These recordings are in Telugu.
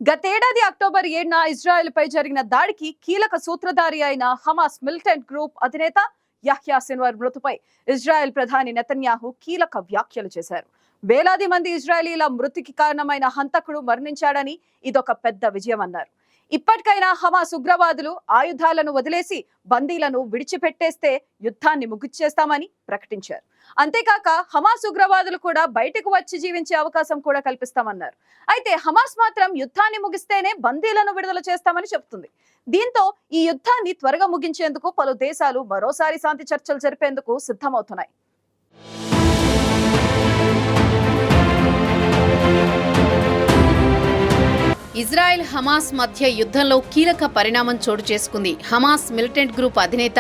గతేడాది అక్టోబర్ 7న ఇజ్రాయెల్పై జరిగిన దాడికి కీలక సూత్రధారి అయిన హమాస్ మిలిటెంట్ గ్రూప్ అధినేత యహ్యా సిన్వార్ మృతిపై ఇజ్రాయెల్ ప్రధాని నెతన్యాహు కీలక వ్యాఖ్యలు చేశారు. వేలాది మంది ఇజ్రాయలీల మృతికి కారణమైన హంతకుడు మరణించాడని ఇదొక పెద్ద విజయం అన్నారు. ఇప్పటికైనా హమాస్ ఉగ్రవాదులు ఆయుధాలను వదిలేసి బందీలను విడిచిపెట్టేస్తే యుద్ధాన్ని ముగిచ్చేస్తామని ప్రకటించారు. అంతేకాక హమాస్ ఉగ్రవాదులు కూడా బయటకు వచ్చి జీవించే అవకాశం కూడా కల్పిస్తామన్నారు. అయితే హమాస్ మాత్రం యుద్ధాన్ని ముగిస్తేనే బందీలను విడుదల చేస్తామని చెబుతుంది. దీంతో ఈ యుద్ధాన్ని త్వరగా ముగించేందుకు పలు దేశాలు మరోసారి శాంతి చర్చలు జరిపేందుకు సిద్ధమవుతున్నాయి. ఇజ్రాయెల్ హమాస్ మధ్య యుద్ధంలో కీలక పరిణామం చోటు చేసుకుంది. హమాస్ మిలిటెంట్ గ్రూప్ అధినేత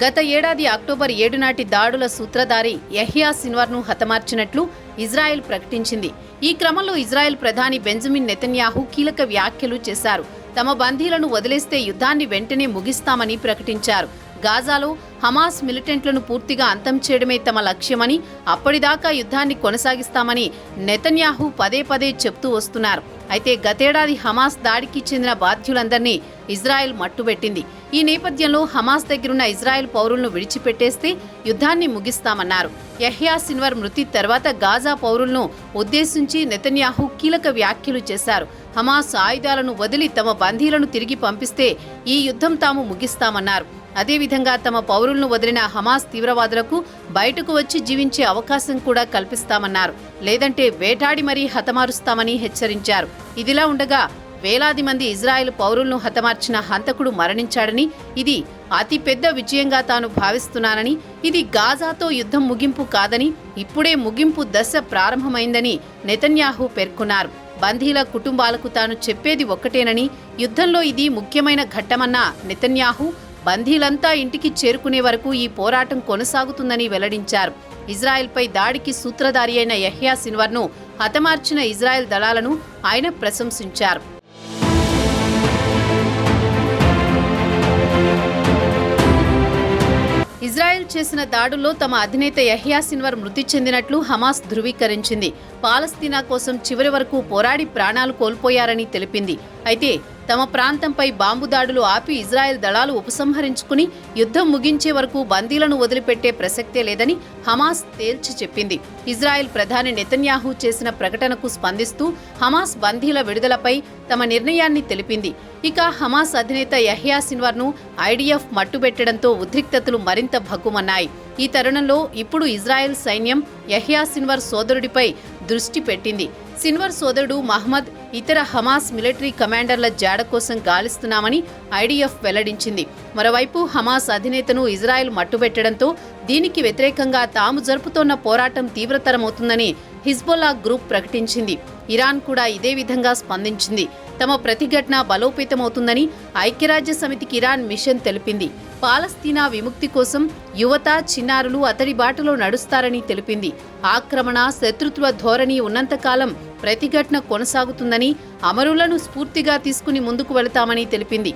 గత ఏడాది అక్టోబర్ 7 నాటి దాడుల సూత్రధారి యహ్యా సిన్వార్ను హతమార్చినట్లు ఇజ్రాయెల్ ప్రకటించింది. ఈ క్రమంలో ఇజ్రాయెల్ ప్రధాని బెంజమిన్ నెతన్యాహు కీలక వ్యాఖ్యలు చేశారు. తమ బందీలను వదిలేస్తే యుద్ధాన్ని వెంటనే ముగిస్తామని ప్రకటించారు. గాజాలో హమాస్ మిలిటెంట్లను పూర్తిగా అంతం చేయడమే తమ లక్ష్యమని, అప్పటిదాకా యుద్ధాన్ని కొనసాగిస్తామని నెతన్యాహు పదే పదే చెప్తూ వస్తున్నారు. అయితే గతేడాది హమాస్ దాడికి చెందిన బాధ్యులందరినీ ఇజ్రాయెల్ మట్టుబెట్టింది. ఈ నేపథ్యంలో హమాస్ దగ్గరున్న ఇజ్రాయెల్ పౌరులను విడిచిపెట్టేస్తే యుద్ధాన్ని ముగిస్తామన్నారు. యహ్యా సిన్వార్ మృతి తర్వాత గాజా పౌరులను ఉద్దేశించి నెతన్యాహు కీలక వ్యాఖ్యలు చేశారు. హమాస్ ఆయుధాలను వదిలి తమ బందీలను తిరిగి పంపిస్తే ఈ యుద్ధం తాము ముగిస్తామన్నారు. అదేవిధంగా తమ పౌరులను వదిలిన హమాస్ తీవ్రవాదులకు బయటకు వచ్చి జీవించే అవకాశం కూడా కల్పిస్తామన్నారు. లేదంటే వేటాడి మరీ హతమారుస్తామని హెచ్చరించారు. ఇదిలా ఉండగా వేలాది మంది ఇజ్రాయెల్ పౌరులను హతమార్చిన హంతకుడు మరణించాడని, ఇది అతిపెద్ద విజయంగా తాను భావిస్తున్నానని, ఇది గాజాతో యుద్ధం ముగింపు కాదని, ఇప్పుడే ముగింపు దశ ప్రారంభమైందని నెతన్యాహు పేర్కొన్నారు. బందీల కుటుంబాలకు తాను చెప్పేది ఒక్కటేనని, యుద్ధంలో ఇది ముఖ్యమైన ఘట్టమన్న నెతన్యాహు బందీలంతా ఇంటికి చేరుకునే వరకు ఈ పోరాటం కొనసాగుతుందని వెల్లడించారు. ఇజ్రాయెల్పై దాడికి సూత్రధారి అయిన యహ్యా సిన్వార్ను హతమార్చిన ఇజ్రాయెల్ దళాలను ఆయన ప్రశంసించారు. ఇజ్రాయెల్ చేసిన దాడుల్లో తమ అధినేత యహ్యా సిన్వార్ మృతి చెందినట్లు హమాస్ ధృవీకరించింది. పాలస్తీనా కోసం చివరి వరకు పోరాడి ప్రాణాలు కోల్పోయారని తెలిపింది. అయితే తమ ప్రాంతంపై బాంబు దాడులు ఆపి ఇజ్రాయెల్ దళాలు ఉపసంహరించుకుని యుద్ధం ముగించే వరకు బందీలను వదిలిపెట్టే ప్రసక్తే లేదని హమాస్ తేల్చి చెప్పింది. ఇజ్రాయెల్ ప్రధాని నెతన్యాహు చేసిన ప్రకటనకు స్పందిస్తూ హమాస్ బందీల విడుదలపై తమ నిర్ణయాన్ని తెలిపింది. ఇక హమాస్ అధినేత యహ్యా సిన్వార్ను ఐడిఎఫ్ మట్టుబెట్టడంతో ఉద్రిక్తతలు మరింత భగ్గుమన్నాయి. ఈ తరుణంలో ఇప్పుడు ఇజ్రాయెల్ సైన్యం యహ్యా సిన్వార్ సోదరుడిపై దృష్టి పెట్టింది. సిన్వార్ సోదరుడు మహ్మద్ ఇతర హమాస్ మిలిటరీ కమాండర్ల జాడ కోసం గాలిస్తున్నామని ఐడిఎఫ్ వెల్లడించింది. మరోవైపు హమాస్ అధినేతను ఇజ్రాయెల్ మట్టుబెట్టడంతో దీనికి వ్యతిరేకంగా తాము జరుపుతోన్న పోరాటం తీవ్రతరమవుతుందని హిజ్బుల్లా గ్రూప్ ప్రకటించింది. ఇరాన్ కూడా ఇదే విధంగా స్పందించింది. తమ ప్రతిఘటన బలోపేతమవుతుందని ఐక్యరాజ్య సమితికి ఇరాన్ మిషన్ తెలిపింది. పాలస్తీనా విముక్తి కోసం యువత, చిన్నారులు అతడి బాటలో నడుస్తారని తెలిపింది. ఆక్రమణ, శత్రుత్వ ధోరణి ఉన్నంతకాలం ప్రతిఘటన కొనసాగుతుందని, అమరులను స్ఫూర్తిగా తీసుకుని ముందుకు వెళతామని తెలిపింది.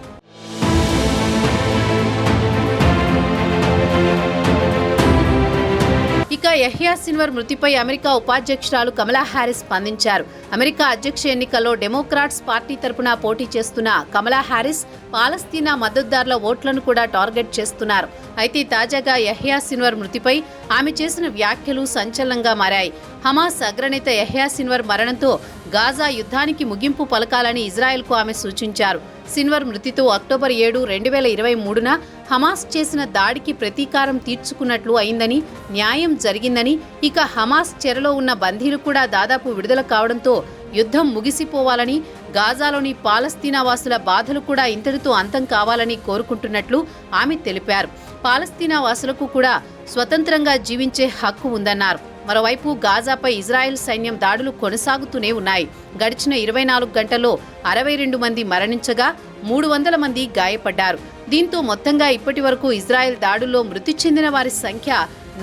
ఇక యహ్యా సిన్వార్ మృతిపై అమెరికా ఉపాధ్యక్షురాలు కమలా హ్యారిస్ స్పందించారు. అమెరికా అధ్యక్ష ఎన్నికల్లో డెమోక్రాట్స్ పార్టీ తరపున పోటీ చేస్తున్న కమలా హ్యారిస్ పాలస్తీనా మద్దతుదారుల ఓట్లను కూడా టార్గెట్ చేస్తున్నారు. అయితే తాజాగా యహ్యా సిన్వార్ మృతిపై ఆమె చేసిన వ్యాఖ్యలు సంచలనంగా మారాయి. హమాస్ అగ్రనేత యహ్యా సిన్వార్ మరణంతో గాజా యుద్ధానికి ముగింపు పలకాలని ఇజ్రాయెల్కు ఆమె సూచించారు. సిన్వార్ మృతితో అక్టోబర్ 7, 2023న హమాస్ చేసిన దాడికి ప్రతీకారం తీర్చుకున్నట్లు అయిందని, న్యాయం జరిగిందని, ఇక హమాస్ చెరలో ఉన్న బందీలు కూడా దాదాపు విడుదల కావడంతో యుద్ధం ముగిసిపోవాలని, గాజాలోని పాలస్తీనా వాసుల బాధలు కూడా ఇంతటితో అంతం కావాలని కోరుకుంటున్నట్లు ఆమె తెలిపారు. పాలస్తీనా వాసులకు కూడా స్వతంత్రంగా జీవించే హక్కు ఉందన్నారు. మరోవైపు గాజాపై ఇజ్రాయెల్ సైన్యం దాడులు కొనసాగుతూనే ఉన్నాయి. గడిచిన 24 గంటల్లో 62 మంది మరణించగా 300 మంది గాయపడ్డారు. దీంతో మొత్తంగా ఇప్పటి వరకు ఇజ్రాయెల్ దాడుల్లో మృతి చెందిన వారి సంఖ్య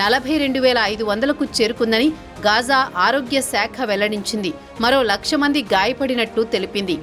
42,500కు చేరుకుందని గాజా ఆరోగ్య శాఖ వెల్లడించింది. మరో 1,00,000 మంది గాయపడినట్లు తెలిపింది.